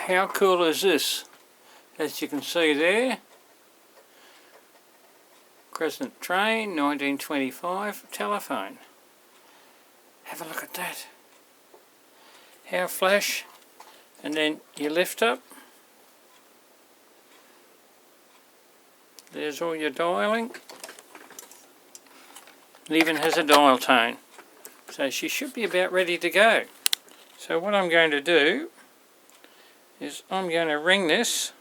how cool is this? As you can see there, Crescent train, 1925 telephone. Have a look at that. How flash, and then you lift up. There's all your dialing. It even has a dial tone. So she should be about ready to go. So what I'm going to do is I'm going to ring this.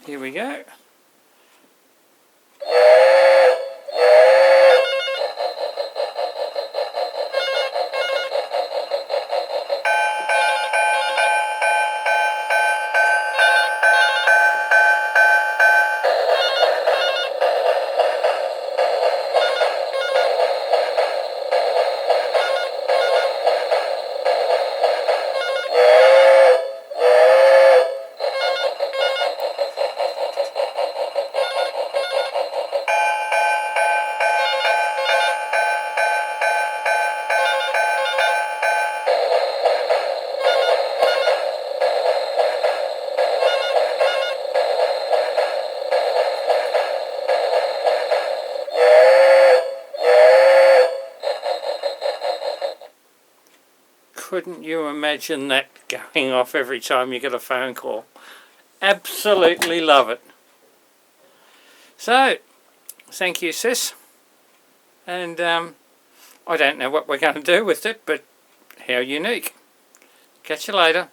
Here we go. Couldn't you imagine that going off every time you get a phone call? Absolutely love it. So, thank you, sis. And I don't know what we're going to do with it, but how unique. Catch you later.